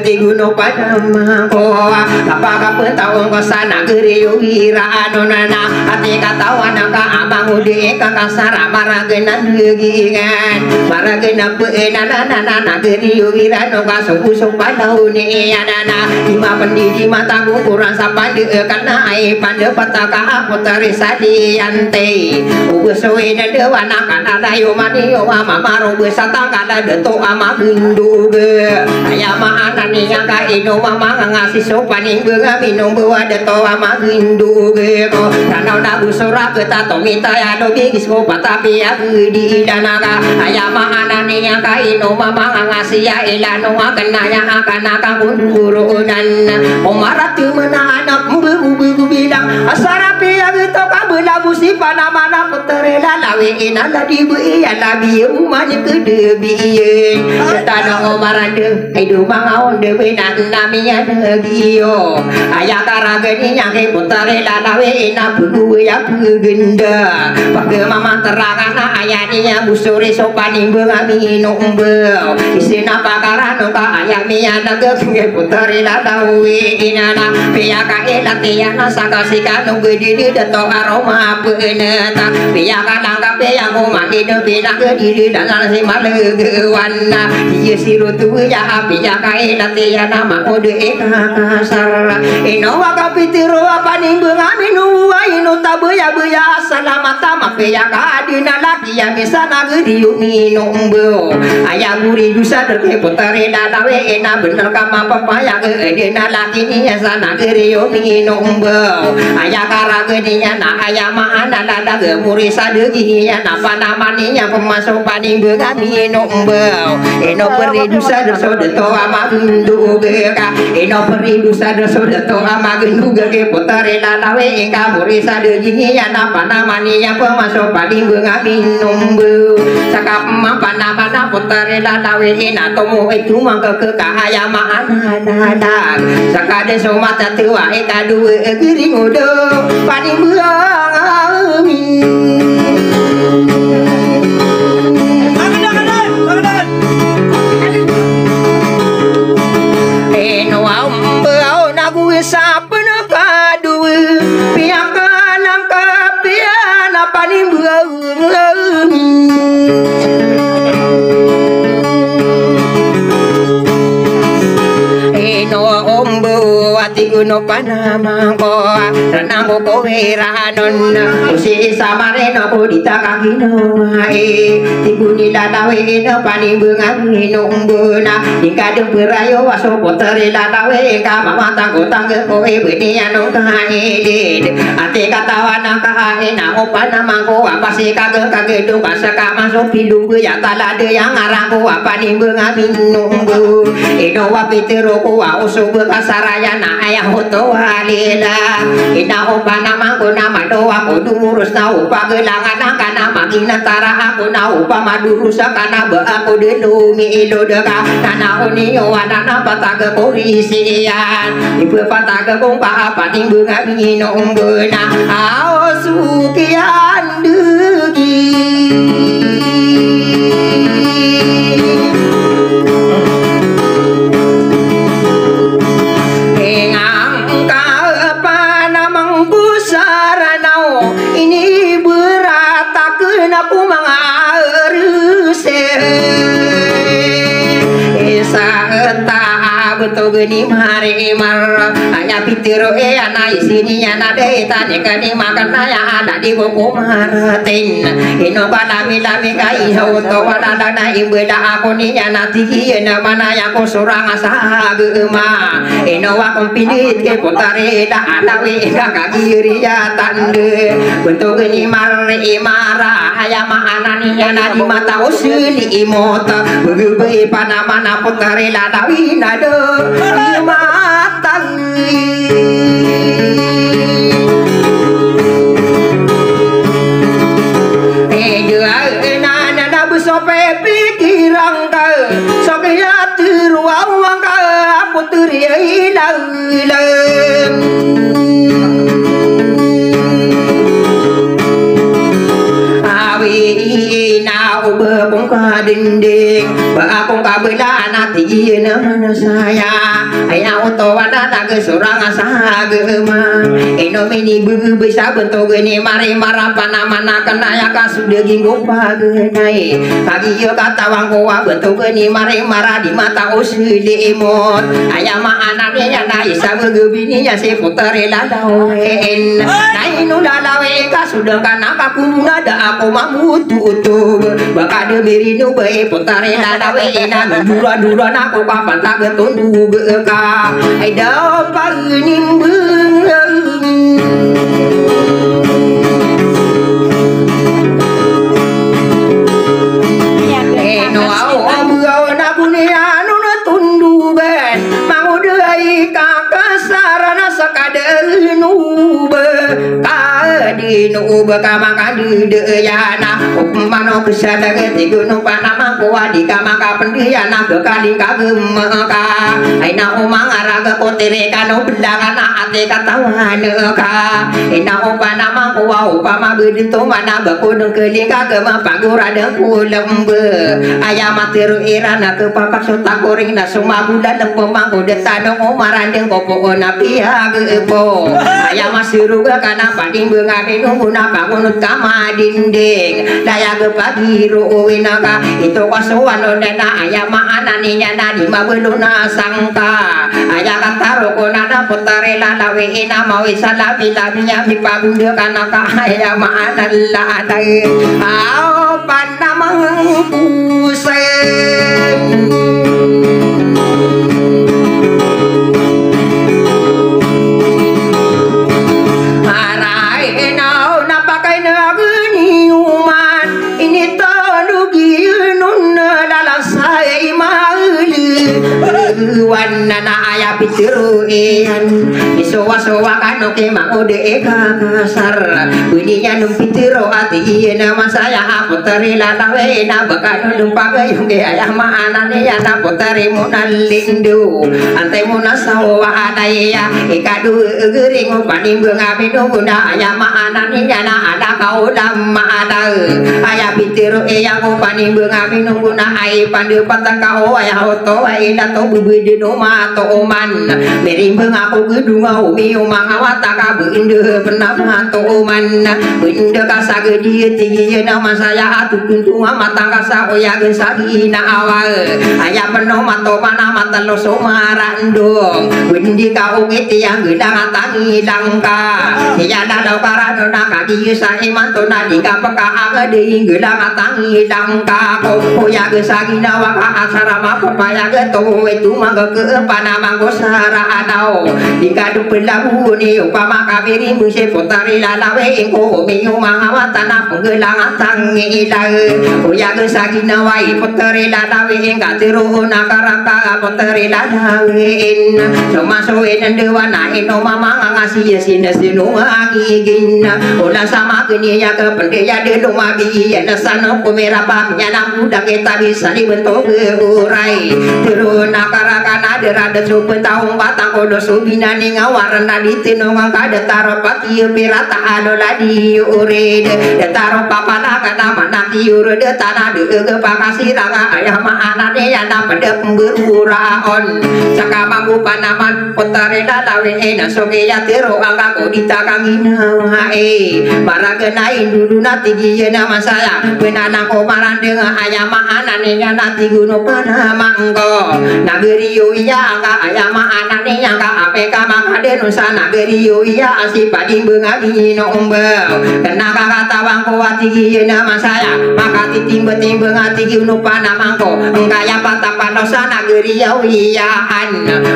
tiguno panama ko kapag taong ko sana geriyo ira nonana ati katawan ka abang udi ka kasara maragenan gigan maragenan nana geriyo ira no ka susuk padau ni anana lima pendidi mata kurang sapandi kana ai pande pataka putari sadiante ubusoe na dewana kana dayo mani o mamaru besata kada deto ama gundu ge ayama anani ka ino mama ngasih sopani bunga minum bawa deto ama gundu ge ko danau na busora kita tomita ya do bigis ko patapi ya di danaka ayama anani ka ino mama ngasih ya ilano kena ya akana ka gundu dan omaratu mana anak bubu bilang asarapi ya gitu kabula busi panamana puterela lawe inala dibu ya labi umani kedebi tanah omarande hidu mangaon dewe namanya degiyo ayah karageni yang puterela lawe ina bulu ya genda pakai mama terangan ayah niya busuri sopani bengami nombel isina pakaran ka ayah miya naga puterela lawe inana pia kaela tiana sakasika nunggu diri deto aroma peneta pia kanangka pia ngoma hidup pina ke diri dan si malegewana dia sirutu ya pia kaela tiana makode kasar ino wakapitiro apa nimbung aminu ino tabuya buya salamata mapia kadina laki ya bisa nageriu minumbo ayah guri dusa derke putari lawe ena bener kama papaya edena laki ni sana geriu minum bau ayah karageninya na ayah mana lada gemuri sadeginya napa namanya pemasok paning bengan minum bau eno peri dusa dosa deto ama gundu geka eno peri dusa dosa deto ama gundu geke putare lawe engka muri sadeginya napa namanya pemasok paning bengan minum bau sakap mana putare lawe ena tomo itu mangke ke ayah mana dadang sakade somata tua eka dua gering udo paning beami eno ambau nagu sapna kadu pihak kanan ke pihak paning beami eno ombo ati guno panama ko renang ko weranon usi samareno ko ditakakino ai tibuni lalawe no paning bengang nombona dikade berayo waso potere lalawe ka mama tanggo tangge ko e beni anu kaede ate katawana ka ena opanama ko apa se kage dong pasaka masuk pilu ya talade yang arang ko apa ning bengang nombo eno wapitero ko uso kasaraya na ayah hoto halila ina opana mangko nama doa ko durus na upa gelangan kana magina tara aku na upa madurus kana ba aku denungi dodaka kana onio wana pataga korisian ibu pataga kong pa apa timbung abi nombona sukian dugi ini berat tak kena ku mengaruse esa betul geni mari mar ayah pitiro ana isininya nade tanya kani makan naya ada di buku maratin ino balami lami kai hoto wadada na imbeda aku ninya nati ina mana yang ku surang asa gema ino wakon pinit ke potare da adawi ka kiri ya tande bentuk geni mari mara ayah mana ninya nadi mata usuli imota bege panamana potare ladawi nado matang nana busope pikiran ka sokya tiruang ka putri ilang awi na ube pong ka dinding ba akong kabila nati na saya ayah otowana naga surang asagema inomini bubu bisa bentuk gini mari marapana mana kenaya kasudah ginggo pagenai kagi yo kata wangkowa bentuk gini mari marah di mata usili imut ayah ma anaknya na isa begubininya si putari lalawen na inulalawe kasudah kana kakumuna da aku mamutu baka demirinu bae putari lalawe na dura-dura aku kapan tak ketundu beka ai dapat nimbang no au buau na bunia nu tundu ben mau deui kakasarana sakadenu be kadinu be kamakadi deuyana upmano kesadage tigunu panama kuadi kamaka pendiyana bekali kagemmeka aina umang araga kotere kanu bendangana ate katawaneka ina upanama kuwa upama bedito mana bakudung keling kagema pagurada kulembe ayam matiru irana ke papak sota kuring na sumabulan ng pemangko detanong umarandeng popo na pihagepo ayam masiruga kana pading bengabe nunguna pangunut kama dinding daya gepagiru uwinaka itu kasuwano nena ayam maananinya na di mabeluna sangka ayam kataro konana putare lalawe ina mawi salabi-labinya mipagunda kana ka ayam maanalladai au panamang pusing marai nau napakai nagini uman ini tanugi nunna dalam saya imali wanana ayah pitiru ian isowa-sowa kanu kemang ode eka kasar bunyinya numpitiro ati iya nama saya aku terila tawe na bakanu numpaga yung ayah maanane ya na potari muna lindu ante muna sawa adaya ikadu gering panimbang abinu guna ayah maanane ya na ada kau dam ada ayah pitiro iya ko panimbang abinu guna ay pandu patang kau ayah oto ay dato bubidi no mato oman merimbang aku gedunga umi umang awataka binde pernah mato oman binde kasage dia tinggi nama saya atu tuntung mata kasa oya gesagina awal ayah penuh mato mana mata lo somarandong bindi kau ngiti yang gedang tangi langka iya dadau karano nakadi sa imanto nadika peka agade gedang tangi langka oya gesagina waka asarama papaya geto itu mangga ke panama gosara adau dikadu pelabu ni upama kabiri muse potari lalawe engko miyu mangawatana penggelang tangi ilahe oya gesagina wai potari lalawe engka tiru nakaraka potari lalawe cuma soen dewana ino mama ngasi sina sinu agigin ola sama kini ya ke pendeya de lumagi ya nasano kumera pamnya namuda kita bisa dibentuk urai tiru nakaraka naderada supen taung batang kodo subina ni ngawaran naditino ngangkada taro pati pirata alola di urid taro papala kana manaki urid tanah de pakasiranga ayah maanane ya na pada pemburaon sakamamu panaman potare lalawe ena soge ya tiro angka kodita kangina wae maragenain dulu natigi ya nama saya benanang komaran dengan ayah maanane ya nati gunung panamangko nageri iya angka ayah maanane yang ka apeka makade nusa nageri iya asih pading bengabi nombel kena kata bangko atigi ya nama saya maka timbang ati gunung panamangko engkaya patapanosa nageri iyaan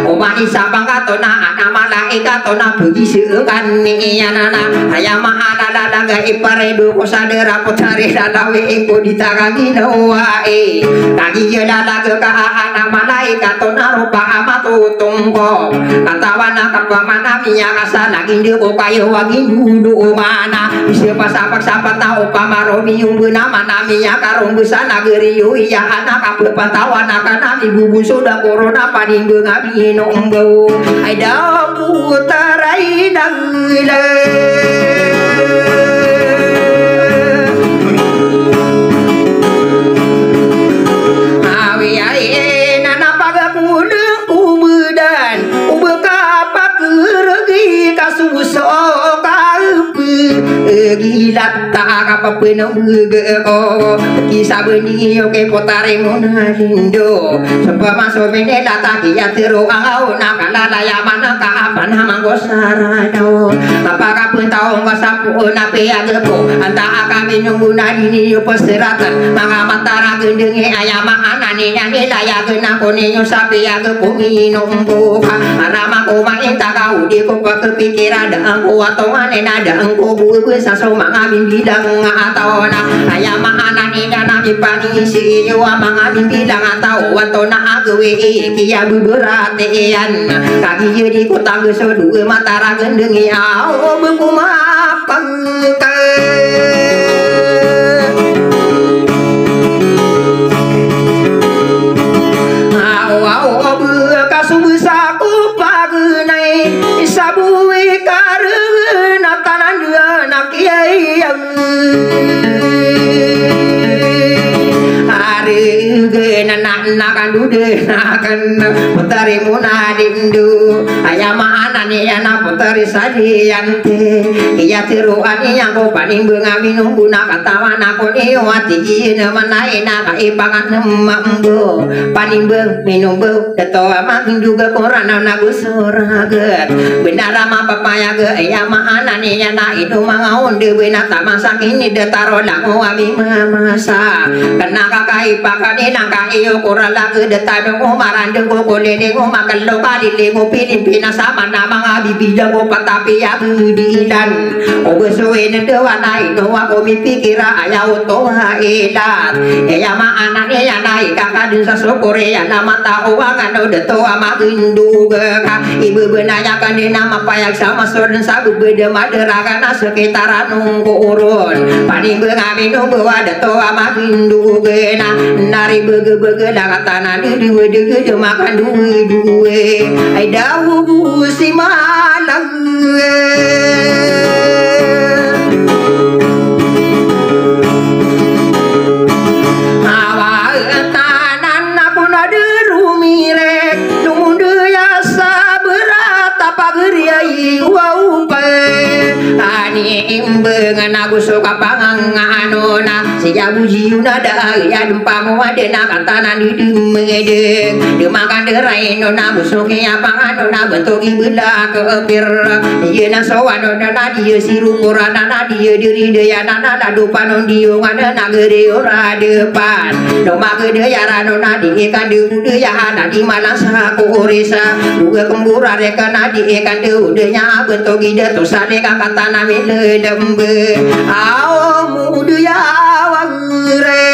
omah isabang katona anak malaikat tona bagi seekan iya nana ayah maanana laga iparedo kosadera potare lalawe engko ditakagi wae kagi ya laga ka anak malaikat tona rupa amatu tungko katawana kapamana minya kasana ginde kayo wagi dudu mana bisa pasapak-sapat na upama romiung benama naminya karong besana geriyo iya anak kapepantawan akan nami bubun sudah corona paninggung abi nombau ada putarai dangile awi ai nana paga kudung gilat tak apa pun ko kisah beni oke potare mona lindo sebab masuk menela tak ya tero au nakala ya mana ka apa nama gosarado apakah pun tahu ngasapu nape ya gepo anta kami nunggu nadi peseratan mga matara gendenge ayama anane nyanyi laya kena kone sapi ya gepo minum buka arama ko main tak kau di ko kepikiran ada aku atau ane ada engko buwe saso mga bimbidang atau na ayama anane na ipani si yo mga bimbidang atau na agwe kiya buberatean kaki jadi kota geso dua matara gendenge au bumapang sabui karena tanah dia nak yang hari genanak nakan dude nakan putari munadindu ayam anane anak putari sadiante iya tiruan yang ko paling bengamin guna katawan aku ni wati na manai na kaipangan mambo paling beng minum beu dato amak juga korana nagu soraget benar ama papaya ge ayam anane anak itu mangaon de benata masak ini de taro lagu ami mamasa kena kakai pakani nangkai ukuran lagu de tado umaran de ko kolene ko makallo kali le ko Pilipinas sama nama bibi jago patapi ya dilan obesuin de wanai no ako mipikira ayaw to hailat ya ma anane ya nai kakak din sa Korea nama tao ano de to ama induga ka ibu benaya kan nama payak sama soden sa bede madera kana sekitaran nunggu urun paling bengamin nunggu ada to ama induga na nari bege tanah di wede makan duwe ai dawu si malang awal tanan aku nade rumirek dundu ya saberat apa geriai wau pe ani imbengan aku suka panganganona siya bujiuna da ya dumpamo adena katanan di dumede makan derai nona busuki apa nona bentuk ibula kepir dia na sowan nona dia siru kurana na dia diri dia nana ladu panon dia ngana nagere ora depan doma gede ya nona di ikan de ya ana di malang saku orisa buka kembura reka na di ikan de udenya bentuk ide to sane kakatana mile dembe au mudu ya wangre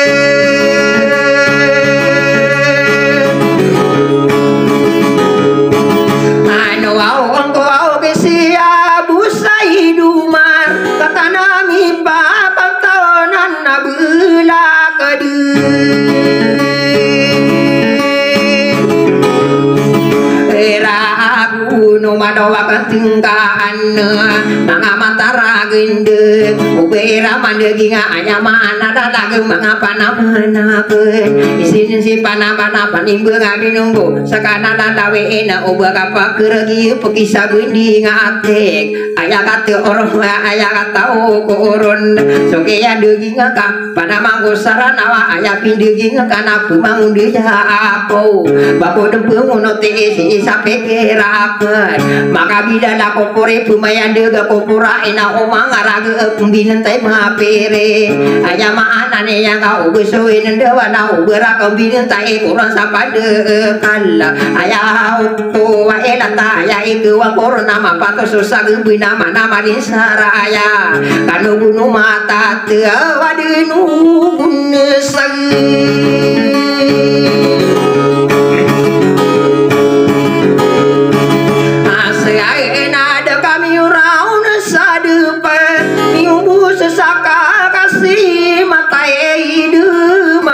madawakan tingkaan mga matara gende ubera mandegi nga anya mana dalag mga panamanaken isin si panamana panimbe ngabinunggo sakana dalawe ena uba kapa keregi pekisa gundi nga atek aya kate orang aya kata koron soke ya degi nga ka panamanggo saranawa aya pindegi nga kana pemangun dia aku bako dempe ngono te si sapekeraken maka bila la kopore pumayan dega kopora ina omang araga kumbinan tai mapere aya ma anane yang ka ubesoin dewa na ubera kumbinan tai koran sapade kala aya to wa elata aya iku wa korona mapato susah gebina mana marin saraya kanu gunu mata te wadenu gunesang sesaka kasih matai hidup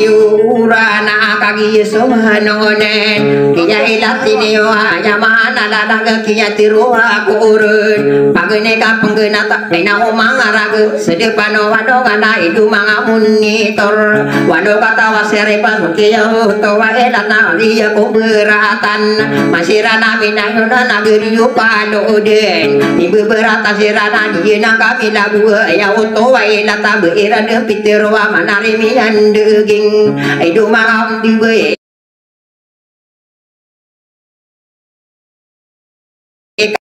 yurana kagi sohanonen iya ilatini wa ya mana ladaga kia tiruha kurun pagene ka penggenata ina omangaraga sedepano wado kana idu mangamunitor wado kata wasere pasukia to wa elana ria kuberatan masirana minayuna nageri upaloden ibu berata sirana dina kami lagu ya uto wa elata beirana pitero wa manari mian deging idu mangam dibe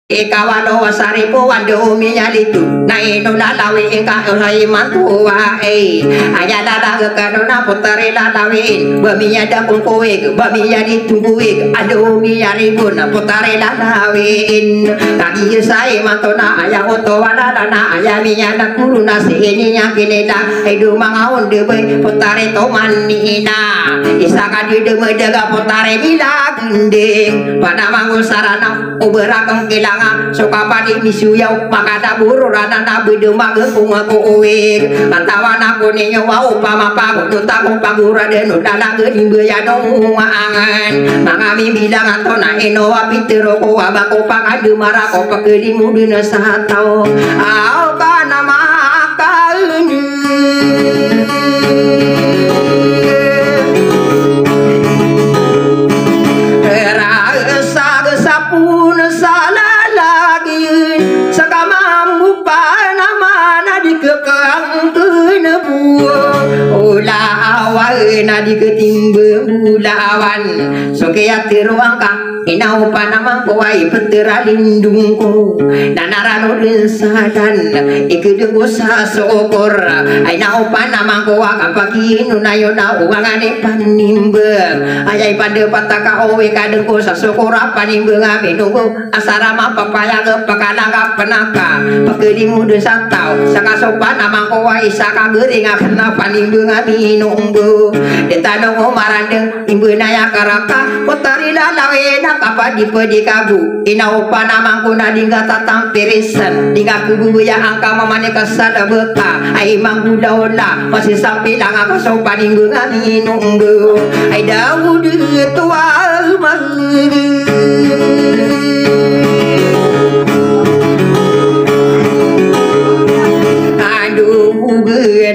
Ikawano wasaripo wando umiyalitu na ino lalawi ika ulay mantuwa ayala lagakano na putari lalawin bamiyada kung kuwig bamiyadi tungguwig ado umiyaribun na putari lalawin kagiyusay manto na ayaw to walala na ayamiya na kuro na si ininya kinita ay dumangaon dibay putari to manina isa ka di dumadaga putari bilaginding panamang usarana uberakang kilang suka padi misuyaw makada bururana na bidumag kung ako uwig kantawan ako ninyo wow pamapagod takong paguraden udalagan imbayanong umaangan mga mibilang ato na inowa pitero ko abako pakadumara ko pagkalimudo na sa tao aw ka na makain sapun sala sa kamambu pa naman na di kekang kenebu ulawan na di ketimbe ulawan so kaya tiruang ka inau pa naman ko ay petera lindung ko nanarano din sadan ikudugo sa sokor ay nau pa naman ko kapag inunayo na uwangane panimbang ay pada pataka owe kadeng ko sa sokor panimbang aminugo asara mapapaya pakalangka penaka pagkelimu dun sa tao sa kasopan naman ko ay isa kagering akan na panimbang aminunggo detanong umarandeng imbu na ya karaka putari lalawin kapag di pwede kabu inaupa naman ko na di nga tatampirisan di nga kubuya ang kamamanika sa labaka ay manggudaw la masisapi lang ako sa paninggo nga minunggo ay daw dito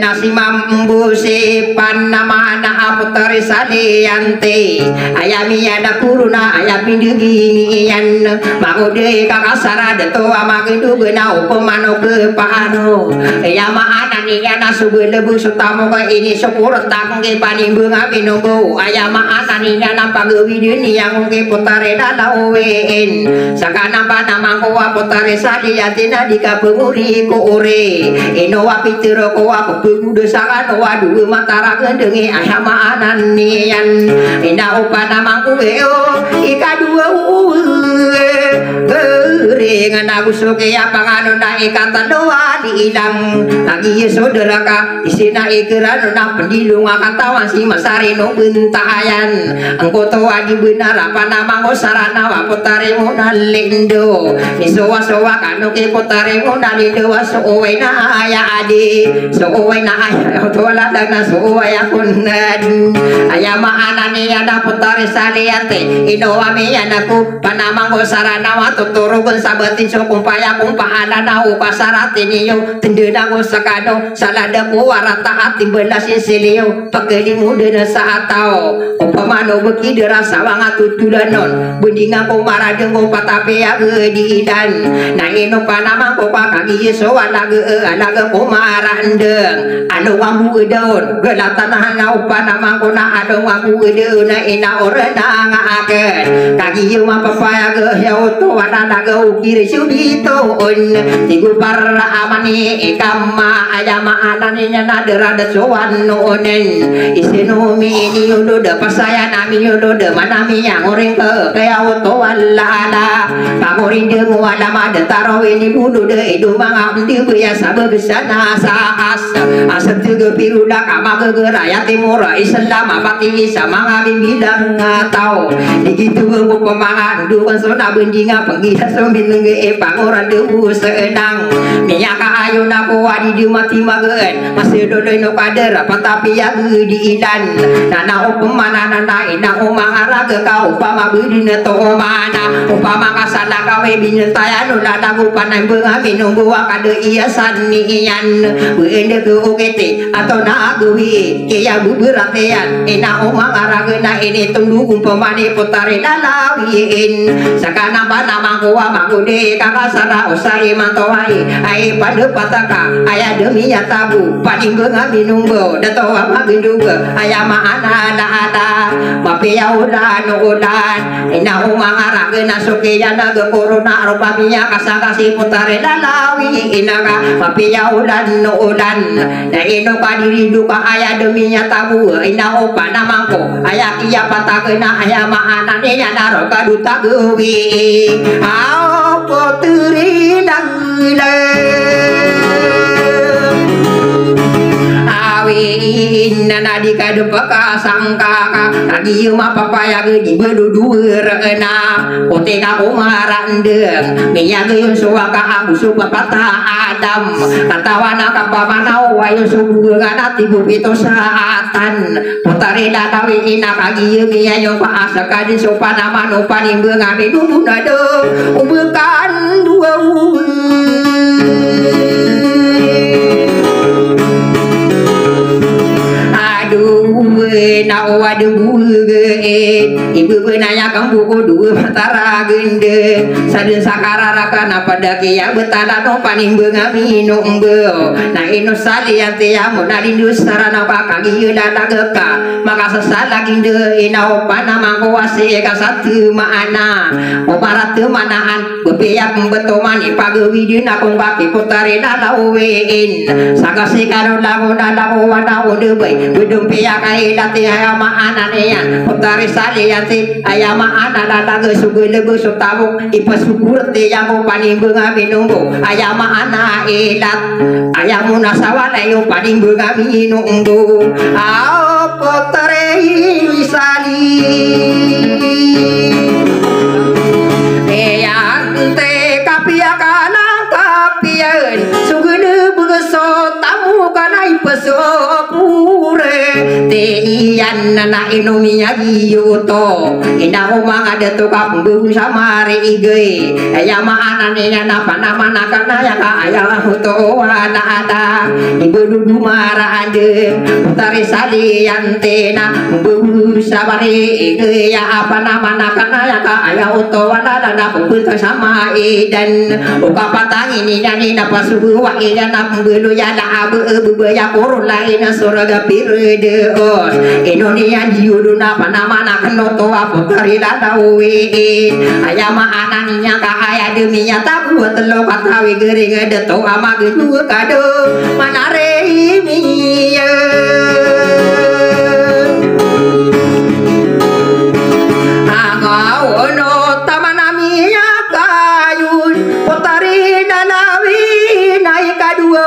nasi mambu si panama na aputari saliante ayami ada kuruna ayami deginian magode kakasara deto amagindu gena upamano ke pano ayama anani na subelebu sutamo ka ini sepur takong ke panimbung aminunggo ayama anani na pagawi dini yang ke putare dalawen sakana panama ko aputari saliante na dikapenguri ko ore inowa pitiro ko pemuda sangat waduh matara gendengi ayam anan nian ina upana mangkuweo ika dua gering aku suke apa ngano na ikatan doa diilang lagi saudara ka isina ikiran na pendilung akan tawan si masari no bentayan engko toa di benar apa nama ngosarana wa potare mo nalindo misowa sowa kanu ke potare mo nalindo so na aya adi so na aya tola dagna so aya kunad ayama anani ada potare saliante inowa me anaku panamang ngosarana wa tuturugun sabatin so kumpaya kumpaana na upasarati niyo tendena ko sakado salada ko warata at belas silio pagkalimu na sa atao upamano beki derasa wanga tutulanon bendinga ko maradeng ko patape agedidan na ino panamang ko pakagi so alaga ko marandeng anu wamu daun gelatan na upanamang ko na anu wamu daun na ina orena ngaaken kagi yo mapapaya ge to wanaga ukiri subito on tigu para amani ikama ayama ananinya naderada sowan nonen isinumi ini yodo da pasaya nami yodo da manami yang orang ke kaya to walala kamurin de wala mada taro ini budu de idu mangam di biasa begesana saas asap juga pirula kama gegeraya timur islam apati sama ngabim bilang ngatau begitu bu pemangan duan sona dinga pengira somin nge pangoran debu sedang minyak ayo naku wadi di mati magen masih dodoi no kader apa tapi ya di idan nana upamana nana ina umang araga ka upama budina to mana upama kasana kawe binin tayano nana upanan benga minunggu wakade iya sanian beende ke ukete atau na agwi iya buberatean ina umang araga na ini tundu umpamane putare lalawiin sakana bana mangkuwa mangkude kakasara usai mantowai ai pada pataka aya demi ya tabu paling benga minunggu dato ama genduga aya ma ada mape ya udan ina umang araga na soke ya na ge corona rupa minya kasakasi putare lalawi inaga mape ya udan na ino kadiri duka aya demi ya tabu ina opa na mangko aya kia patakena aya ma anane ya naro kaduta gewi au poteri dangile nana di kadu peka sangka kagi ma papaya di beduduerna kote ka umarandeng miya ge suaka abu suka pata adam katawana ka pamana wayo subugana tibu pito saatan putare datawi ina kagi miya yo pa asaka di sopana mano panimbe ngabe dubunado ubekan dua na wadu buge ibu benaya kambu dua matara gende sadin sakarara kana pada kia betana no paning benga minum beo na ino sali ante ya monalindu sarana bakagi dada geka maka sesala ginde ina opana mangko wase ka satu maana oparat manaan bebeyak betomani pagewi dina kong baki putare dada wein sagase karo lago dada wana ode bae bedumpe ya kai dati ayama ananean putare sali yanti ayama anana ge sugele ge sotamu ipasukur te yang paning benga minunggo ayama ana elat ayamu nasawana yo paning benga minunggo ao putare sali eyante kapia kana kapian sugele beso tamu kana ipasopure iyan na inomiya giyuto ina umang ada to kapung samare ige aya maanan nya napa nama nakana ya ka aya huto ada ibu dudu mara ande putari sali yantena bu sabare ige ya apa nama nakana ya ka aya huto ada na puput sama dan uka patang ini nani napa suhu wa ina na bulu ya la abu ya korun lain suraga pirede Indonesia diuduna panamana kenoto aputari dadawi ayama ananinya ka aya deminya tabu telo katawi gering deto ama gedu kado manare miya agawono tamanamiya kayun putari dadawi naik kadua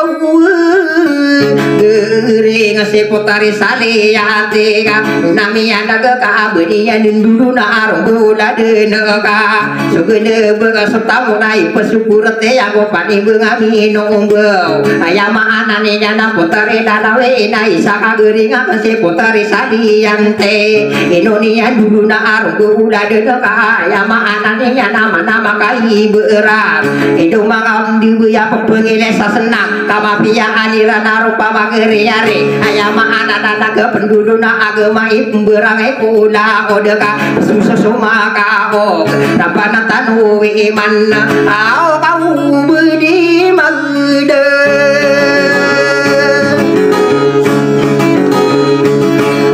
gering si putari sali ya tiga nami anda ke kabedi yang dulu na arung gula denega sugene bega setamu nai pesukur te yang pani benga minum bau ayama anane jana putari dalawe nai saka gering si putari sali yang te Indonesia dulu na arung gula denega ayama anane jana nama kai berat itu mangam di ya pengile senang kama pia anira narupa mageriare ayama anak-anak ke penduduk na agama berang pula odeka susuma kau rapana tanu iman au kau budi magde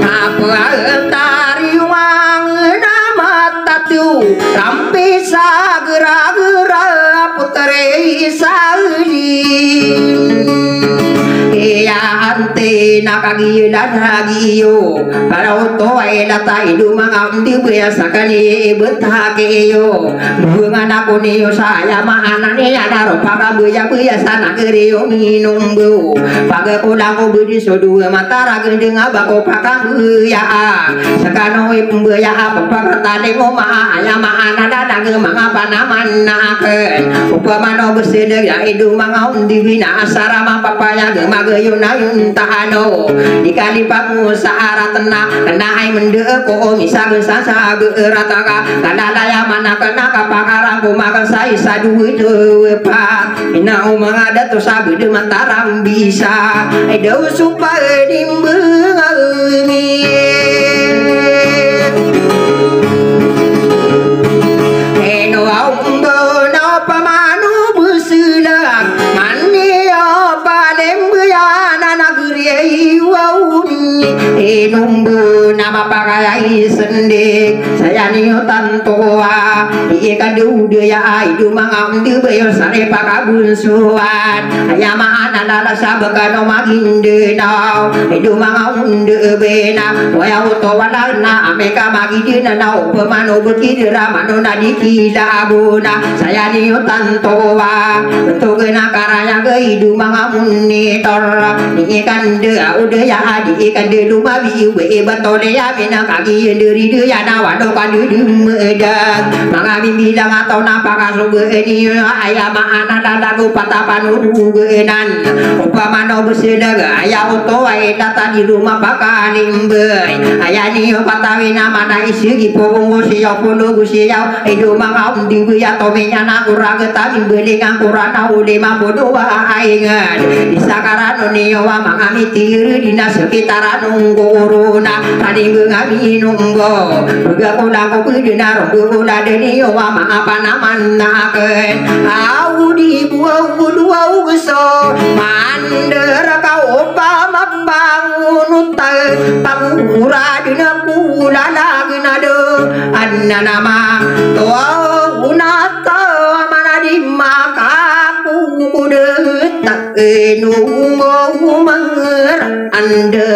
apa tari wang nama tatu rampi sagera-gera putri sali ya ante nakagi danagiyo para to ay latay dumangam di biasa kani betakeyo bunga nako niyo saya maana niya naro pakabuya buya sana keriyo minum bu pagakulang ko budi sodu matara gendeng abako pakabuya sakano ipumbuya pagpakatali mo maaya maana dadang mga panaman naken upamano besedeg ya idu mga undi binasara mapapaya gemagayo na yung tahano ikali pamu sa aratna kenai mendeko misa gesasa gerataka kadalaya mana kena kapakaran kumakan saya sadu itu pa ina umang ada tu sabu de mataram bisa edo supaya dimbengami eno aumbo no pamanu busudak mania palembuya nanaguri waumi enumbu nama pakai sendik saya niyo tantoa ikan dudu ya idu mangam du bayo sare pakabun suan ayama anala sabaka no maginde now idu mangam de bena waya uto wala na ameka magide na upamano bukidira mano na dikida abuna saya niyo tantoa betugena karaya ge idu mangam ni tor ikan de ude ya ikan de lumabi we batole ya bena kagi nderi de ya na wado kan de medang mangami bilang atau napaka sugeeni ayam anak dadaku patapan ugenan upamano besedeg aya uto ay data di rumah pakalimbe aya niyo patawina mana isi gipong siyaw puno gusiyaw idu mga undi buya tomenya na kurageta bimbeli kang kurana uli mapudua aingan isakarano niyo mga mitir dina sekitaran ungguruna kaning ngami nunggo uga kulang kudina runggu niyo mga panaman naken au di buau buau geso mandera kau pamambangun utai pangura dina pula lagi nado anna nama toa unata mana di makaku kudet tak enungo manger anda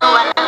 Hãy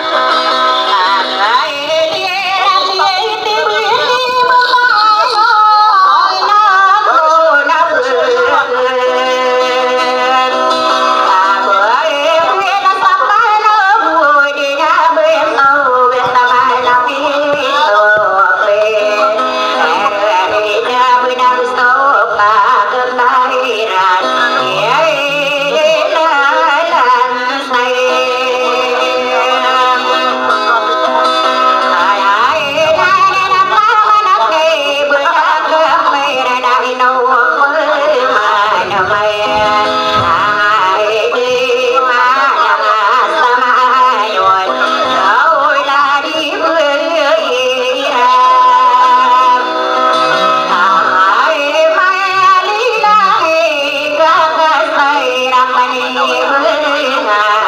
subscribe cho kênh Ghiền Mì Gõ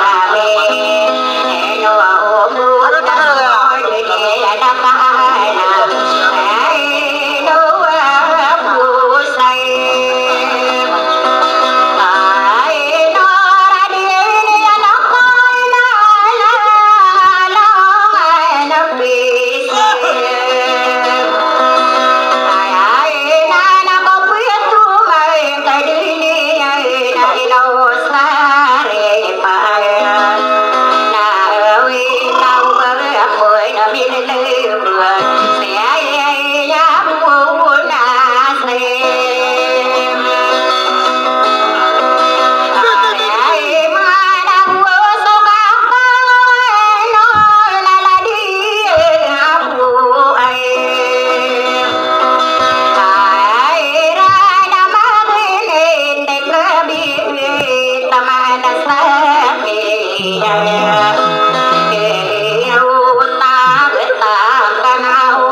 để không bỏ lỡ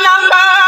Nangka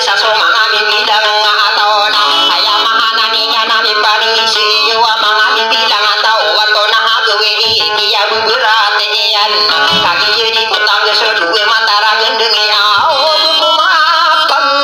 desa somanga bilang atau na ayah mahana ninya nami paling isi wa manga bilang atau atau na agawe iya beberate ian kaki jadi kutang gesedue matara gendengi au kumapang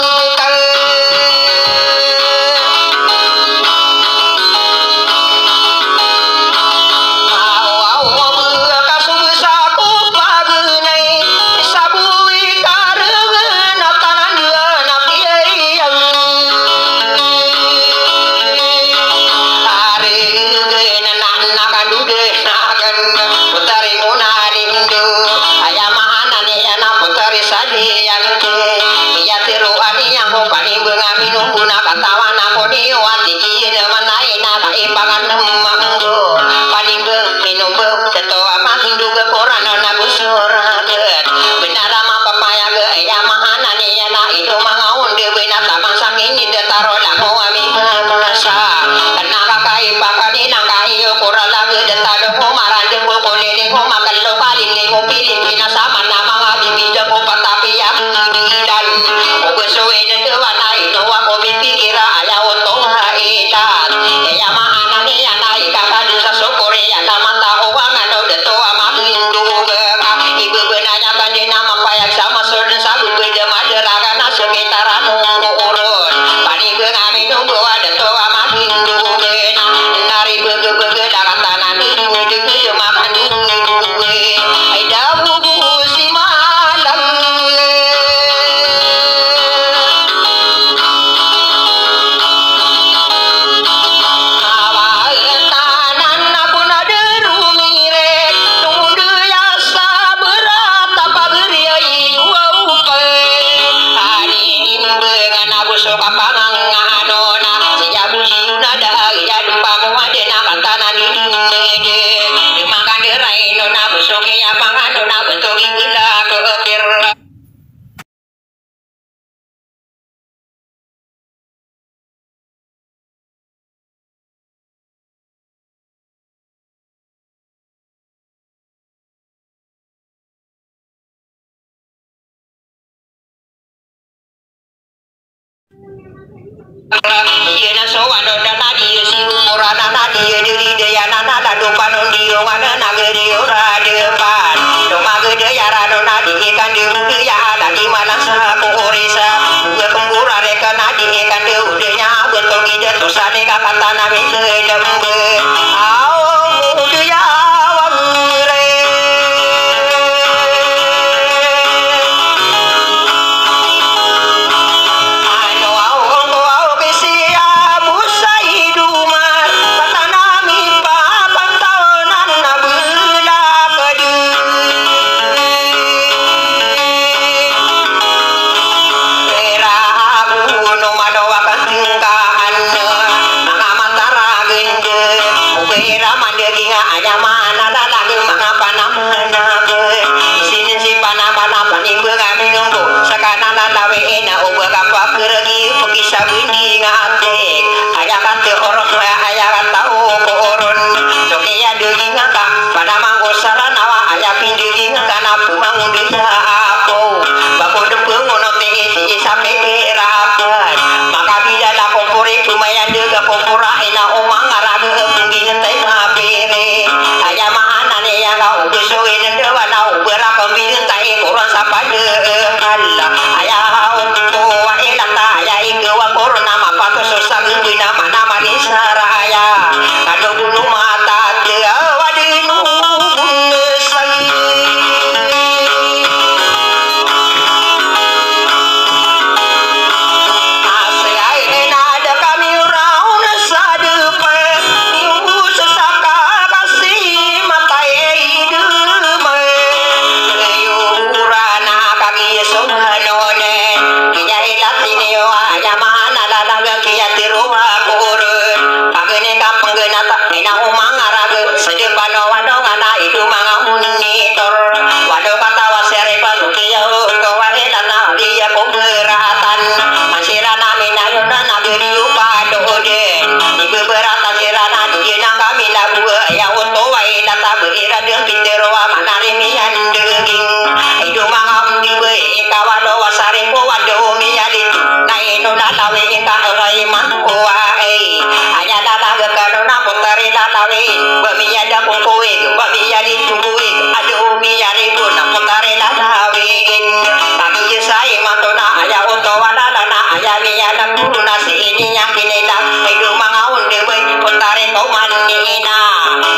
ini yang kinedang hidup mangaun dewe puntare toman ina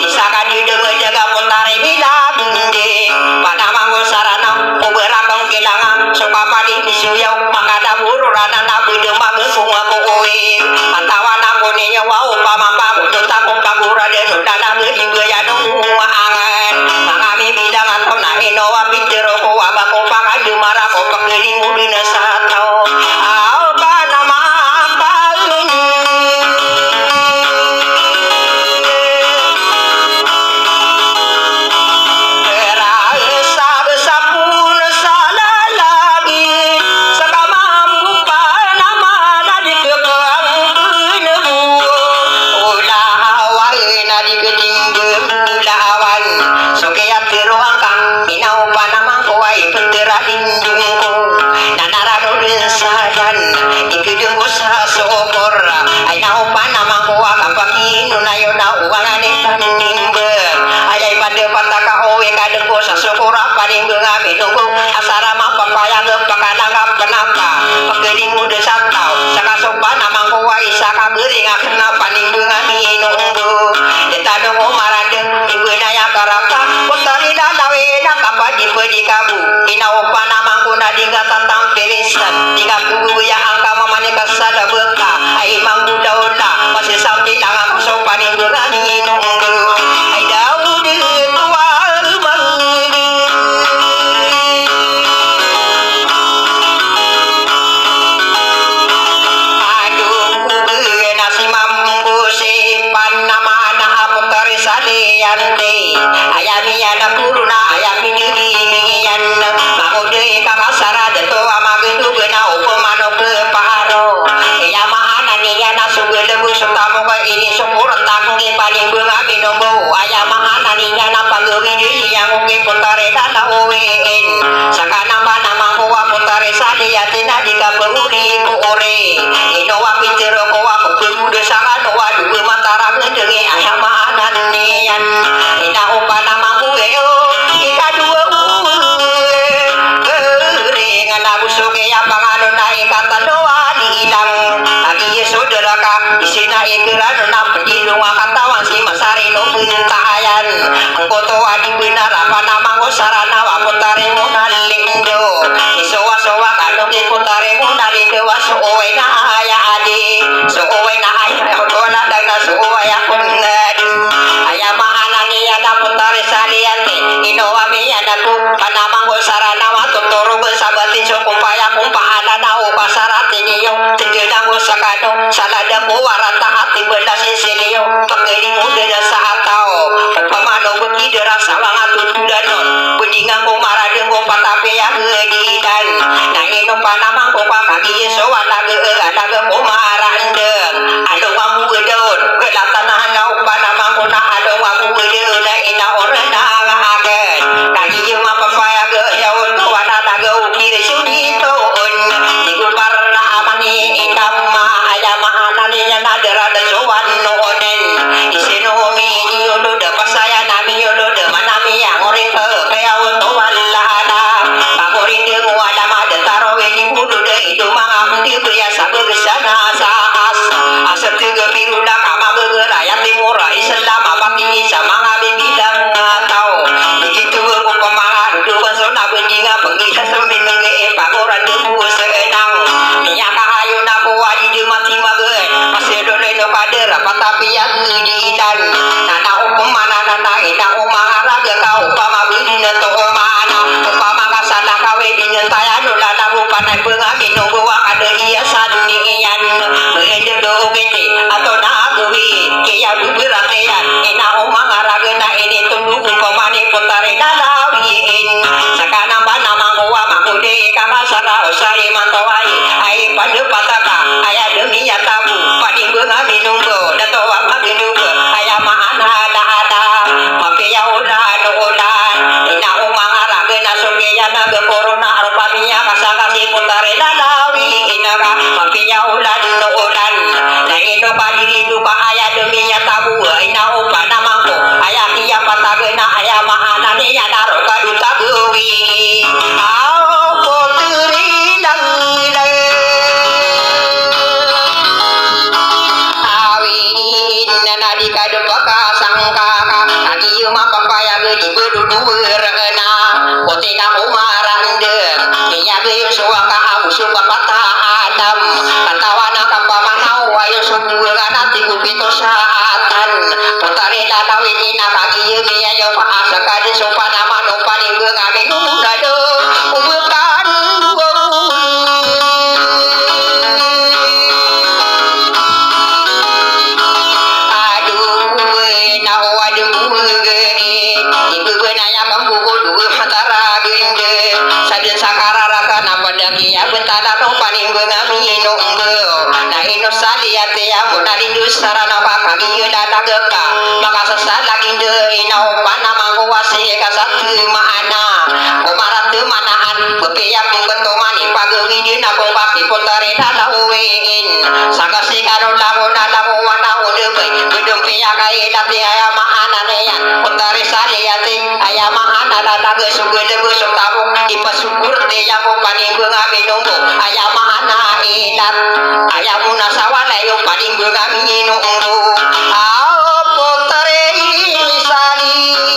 isaka di dewe jaga puntare bilang de pada manggo sarana uberakong kilangan suka padi disuyau mangada bururana nabi demang semua kowe antawana kuninya wau pamapa kuduta kumpagura de sudana hingga ya nunggu angan mangami bidangan tona inowa pitero ko abako pangadu marako pagering udina satao alba nama asarama papaya gepakanangga penaka pegeling ude santau saka sopan amang kuwai saka gering akena paninggungan minunggu ditadung umarandeng ibu naya karaka putari danawe nakapa dipedi kabu inaupan amang kuna dingga tantang perisan dingga kubu yang angka mamane kasada beka ai manggu daula masih sampai tangan sopan inggungan minunggu ai daud tua ayami yana kuruna ayami diriyan mamude kakasara deto amagendu gena upamano ke paro ya mahana ni yana sugelebu sutamu ka ini syukur takungi paling bunga binombo aya mahana ni yana paguri diri yang uke puntare dana uwein sakana mana mangkuwa puntare sadi yatina dika penguri ku ore ino wapitero kuwa kukude sakano wadu matara ngedengi aya mahana ni yan ina upana mangkuweo ika dua keringan aku suke ya panganon na ikata doa diilang agi saudara ka isina ikiran na penjilung akatawan si masari no pintayan angkoto adi benar apa nama ko sarana wa puntare mo nalindo isowa-sowa kanu ki puntare mo nalindo wa suowe na aya adi suowe na aya kotola dagna suowe akon ngadu aya mahana ni ana puntare saliante inowa mi anaku panamang ko sarana wa totoro sabatin so kumpaya kumpaana na upasarati niyo tinggilang ko sakano salada mo warata ati belas sisiliyo pagkaling mo dala sa ataw pagpamano bukidera sawang atutudanon budingang ko maradeng ko patapi ang gedidan na inom panamang ko pakagiso alaga ko marandeng along ang mugedon kelatanahan na upanamang ko na along ang mugedon na inaoran na ang agen kagiyong mapapaya gayawon ko wananaga ukiri sudito Tigul parna amani inama ayama ananinya nadera da sowan noonen isenomi yodo da pasaya nami yodo da manami yang ore ke kayawon to wallana pamorin de wala ma da tarowe di budu de idu mangam di biasa begesana saas asep tiga pirula kama gegeraya timur islam apati samanga bidang atau begitu ko pamaran dua zona bendinga pengisa seminenge pagoran de senang minyak kayu naku wadi di mati magen masih dole no kader apa tapi yang diidan nana upamana nana ina umara ge kau upama bidina to mana upama kasana kawe dinyentaya dola naku panai benga minunggu wa ada iya sandian ende do gete atau na nalindu sarana kami dana geka maka sesat lagi de inau panama kuwase kasatu maana komarat manaan bepiak bentomani pagemi dina ko baki potare dana uwein sagasi karo lamu wana ude gedung piak ai dati aya maana neyan potare saliati aya maana dana gesugede besok tabung ipasukur te yang ko paning bengabe nombo aya maana ilat aya munasawala yo paling bengabe nombo ao potare sali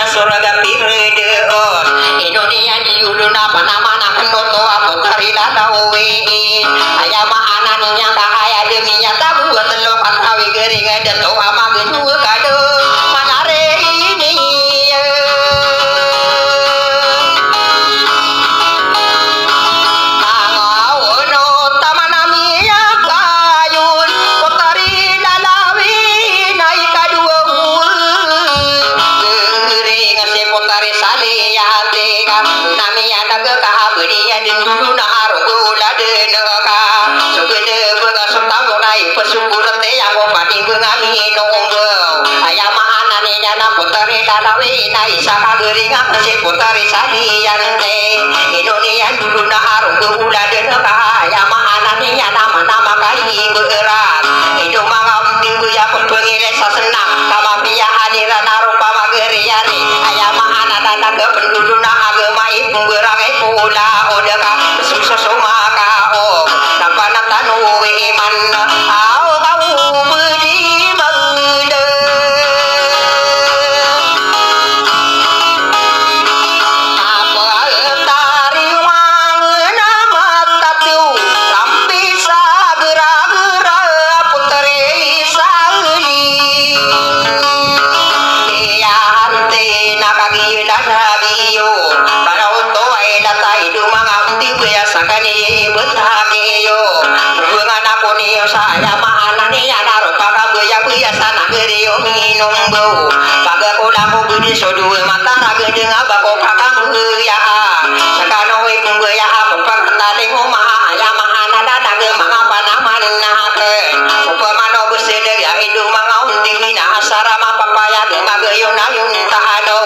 suraga pirede on Indonesia diuluna panamana kenoto apotari ladawe aya maana nya ka aya deminya tabu telok awi gering ada to amagen dua kado manare ini angono tamanami ya kayun potari lalawi nai kadua potare sale ya tega nami ada ke kabediya dulu na arugo la de ka sugede bega sotamu nai pesubur te yang opani bengami nonggo aya maana ne na potare dalawe nai saka geringa se potare sale ya te Indonesia dulu na arugo la de ka aya maana ne nama kai berat itu mangam tinggu ya pengile sasenang kama pia alira narupa mageriari aya maana dana ke penduduk agama ibu berangai pula odaka susu maka oh napana tanu iman au kau beri mangde apa tari mangena matatiu sampai sagera-gera putri sali ya ante nakagi danabiyo para unto ay datay dumangamti kuya sakani betageyo bungan ako niyo saya maana niya naro pakabuya sana geriyo minunggo pagakulang ko gudi so duwe matara gedeng abako pakambuya sakano ipungbuya pagkataling umaya maana dadage mga panaman nake upamano busideg ya idu mga unting minasara mapapaya ngagayo na yung tahado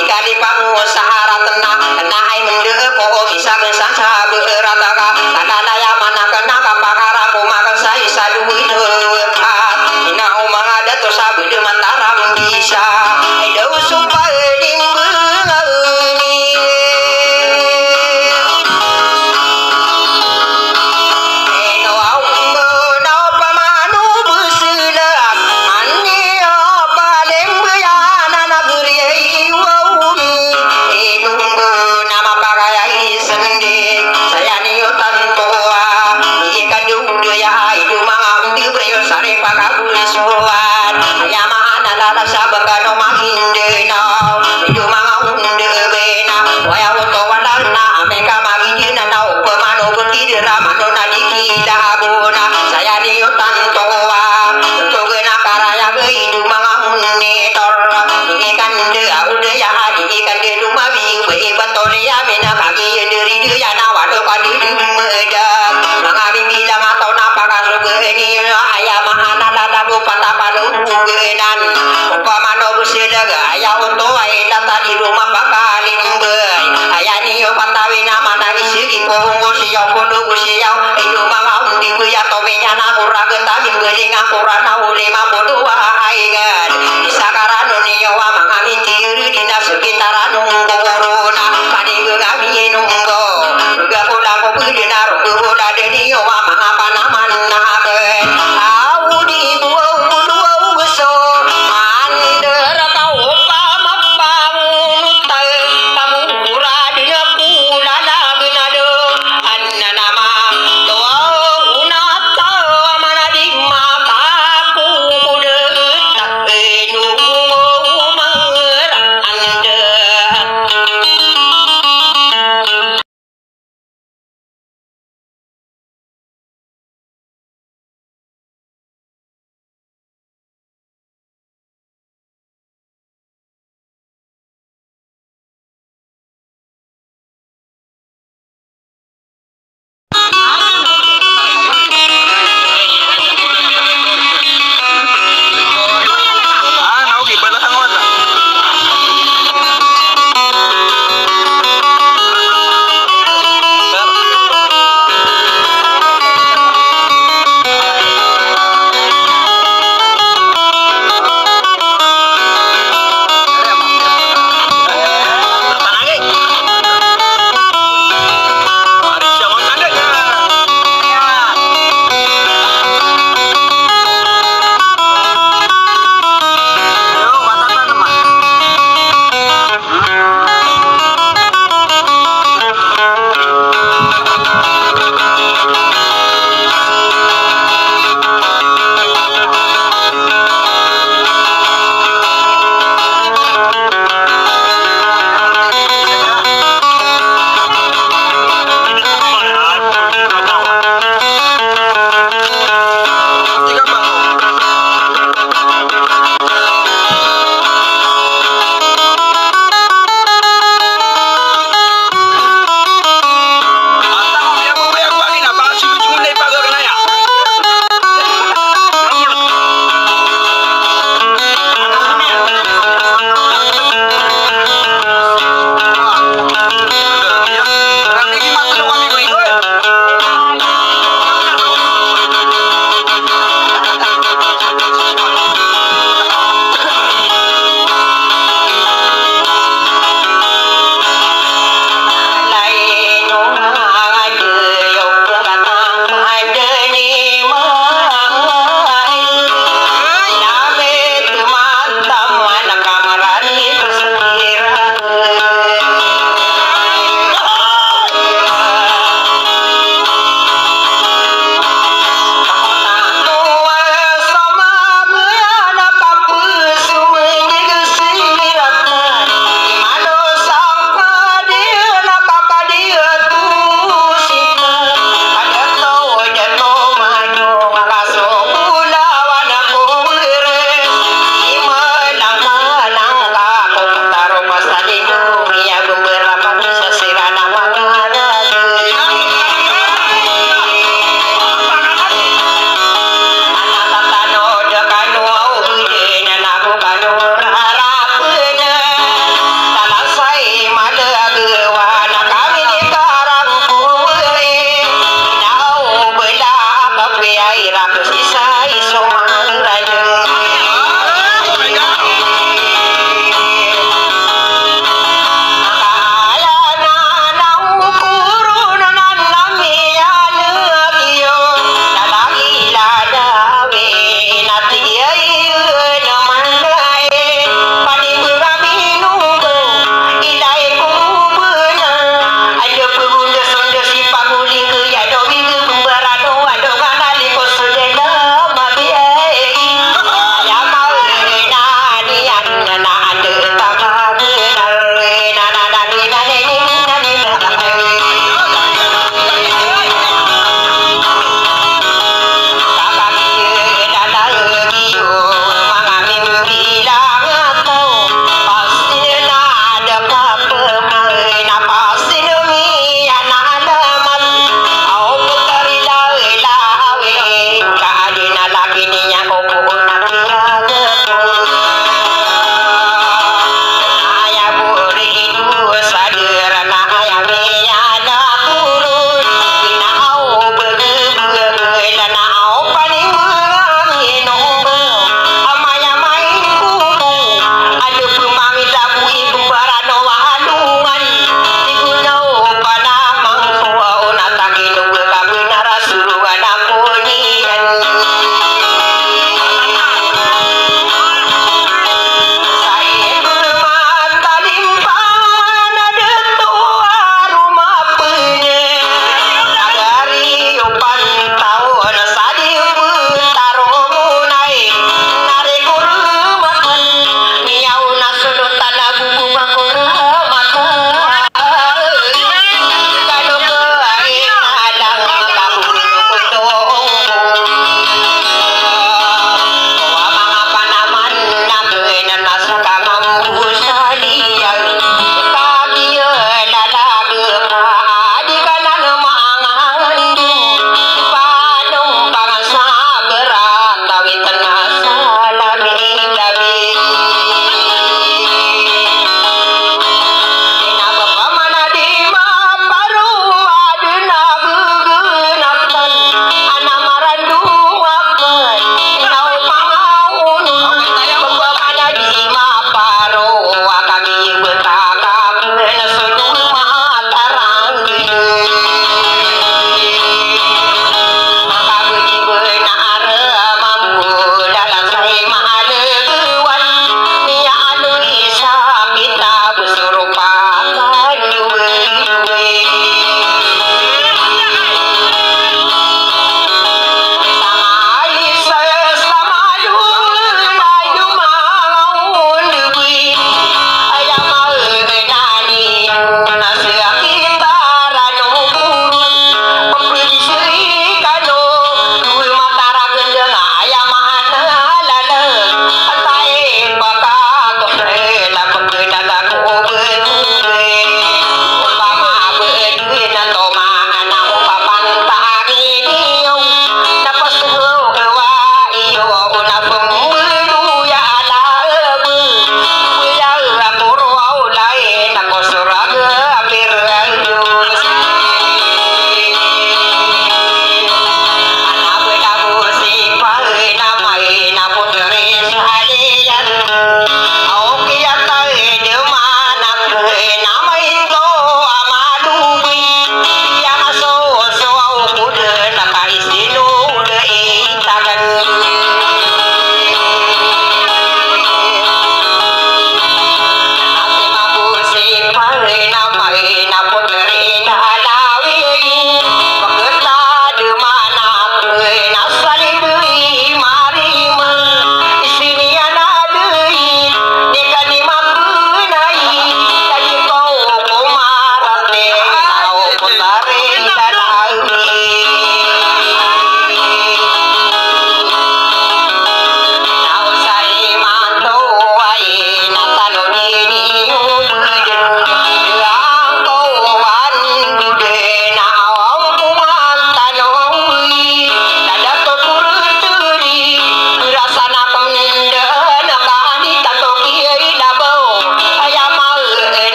ikali pangu sahara tenang nahay mendek ko bisa kesansa berataka tanaya manakana kapakara kumakan saya sadu dekat ina umang ada to sabu de mantara bisa edo sumpah ding bengi eno au no pamanu busidak mani apa lembuya nanaguri wumi enunggu nama pakai sendiri saya niyo tantoa ikan dudu ya hidu mangam di bayo sare pakabul suan ya mana lala sabangano magindena hidu mangam unde bena waya woto walana ameka magindena na upamano bekidira mano nadikida aguna saya niyo tantoa togena karaya hidu mangam netor ikan de aude ya hadi ikan de dumabi we batolia mena kagi deri de ya na wado kadi medang mangami bilang atau napaka sugeni aya mahana ladagu patapanu genan upamano busidaga aya unto ay data di rumah bakaling beui aya niyo patawina mana isigi pongo siyo kodo busiyo idu mga undi buya tobenya na kuraga tamim geling akurana ulima bodua aigan isakarano niyo wa mangami tiri dina sekitar